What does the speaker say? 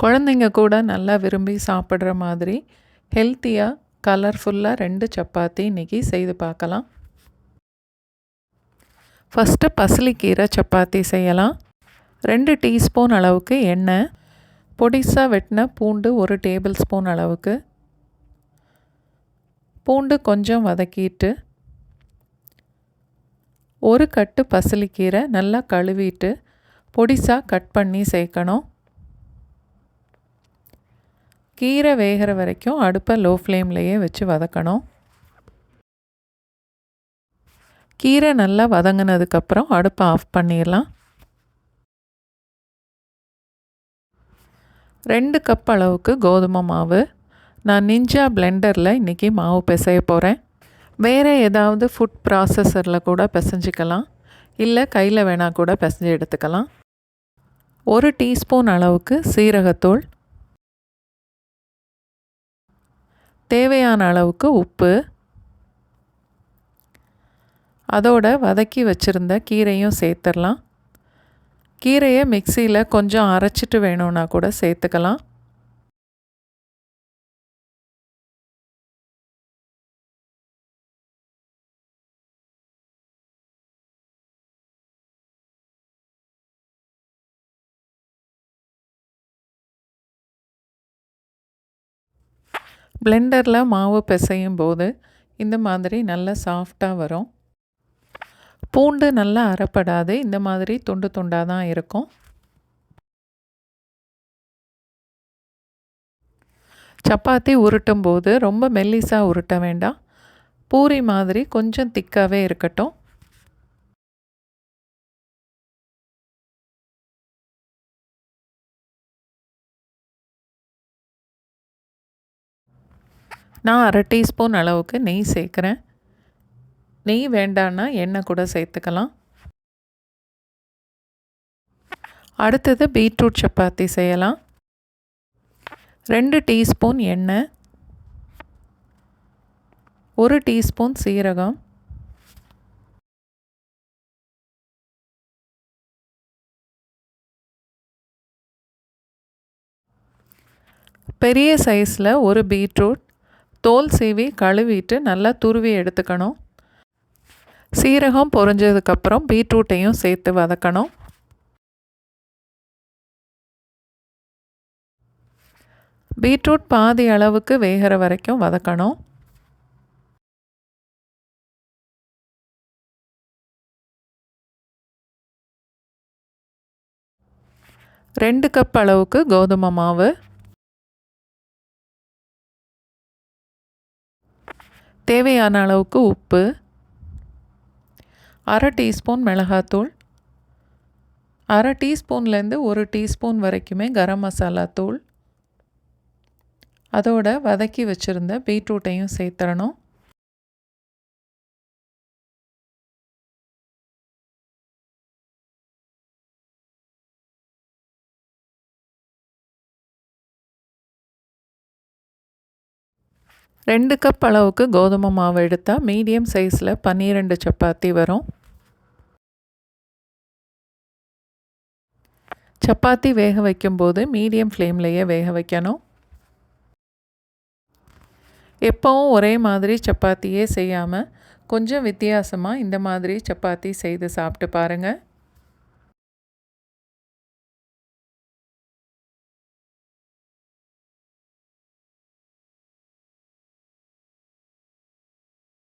குழந்தைங்க கூட நல்லா விரும்பி சாப்பிட்ற மாதிரி ஹெல்த்தியாக கலர்ஃபுல்லாக 2 சப்பாத்தி இன்றைக்கி செய்து பார்க்கலாம். ஃபஸ்ட்டு பசலிக்கீரை சப்பாத்தி செய்யலாம். 2 டீஸ்பூன் அளவுக்கு எண்ணெய், பொடிசாக வெட்டின பூண்டு 1 டேபிள் ஸ்பூன் அளவுக்கு, பூண்டு கொஞ்சம் வதக்கிட்டு 1 கட்டு பசலிக்கீரை நல்லா கழுவிட்டு பொடிசாக கட் பண்ணி சேர்க்கணும். கீரை வேகிற வரைக்கும் அடுப்பை லோ ஃப்ளேம்லேயே வச்சு வதக்கணும். கீரை நல்லா வதங்கினதுக்கப்புறம் அடுப்பை ஆஃப் பண்ணிடலாம். 2 கப் அளவுக்கு கோதுமை மாவு. நான் நிஞ்சா பிளெண்டரில் இன்றைக்கி மாவு பிசைய போகிறேன். வேறு ஏதாவது ஃபுட் ப்ராசஸரில் கூட பிசைஞ்சிக்கலாம், இல்லை கையில் வேணால் கூட பிசைஞ்சு எடுத்துக்கலாம். 1 டீஸ்பூன் அளவுக்கு சீரகத்தூள், தேவையான அளவுக்கு உப்பு, அதோட வதக்கி வச்சுருந்த கீரையும் சேர்த்துடலாம். கீரையை மிக்சியில் கொஞ்சம் அரைச்சிட்டு வேணும்னா கூட சேர்த்துக்கலாம். பிளெண்டரில் மாவு பிசையும் போது இந்த மாதிரி நல்லா சாஃப்டாக வரும். பூண்டு நல்லா அரைப்படாது, இந்த மாதிரி துண்டு துண்டாக தான் இருக்கும். சப்பாத்தி உருட்டும் போது ரொம்ப மெல்லிசாக உருட்ட வேண்டாம், பூரி மாதிரி கொஞ்சம் திக்காகவே இருக்கட்டும். நான் 1/2 டீஸ்பூன் அளவுக்கு நெய் சேர்க்குறேன். நெய் வேண்டான்னா எண்ணெய் கூட சேர்த்துக்கலாம். அடுத்தது பீட்ரூட் சப்பாத்தி செய்யலாம். 2 டீஸ்பூன் எண்ணெய், 1 டீஸ்பூன் சீரகம், பெரிய சைஸில் ஒரு பீட்ரூட் தோல் சீவி கழுவிட்டு நல்லா துருவி எடுத்துக்கணும். சீரகம் பொரிஞ்சதுக்கப்புறம் பீட்ரூட்டையும் சேர்த்து வதக்கணும். பீட்ரூட் பாதி அளவுக்கு வேகிற வரைக்கும் வதக்கணும். ரெண்டு கப் அளவுக்கு கோதுமை மாவு, தேவையான அளவுக்கு உப்பு, 1/2 டீஸ்பூன் மிளகாத்தூள், 1/2 டீஸ்பூன்லேருந்து 1 டீஸ்பூன் வரைக்குமே கரம் மசாலா தூள், அதோட வதக்கி வச்சுருந்த பீட்ரூட்டையும் சேர்த்துடணும். ரெண்டு கப் அளவுக்கு கோதுமை மாவு எடுத்தால் மீடியம் சைஸில் 12 சப்பாத்தி வரும். சப்பாத்தி வேக வைக்கும்போது மீடியம் ஃப்ளேம்லேயே வேக வைக்கணும். எப்போவும் ஒரே மாதிரி சப்பாத்தியே செய்யாமல் கொஞ்சம் வித்தியாசமாக இந்த மாதிரி சப்பாத்தி செய்து சாப்பிட்டு பாருங்கள்.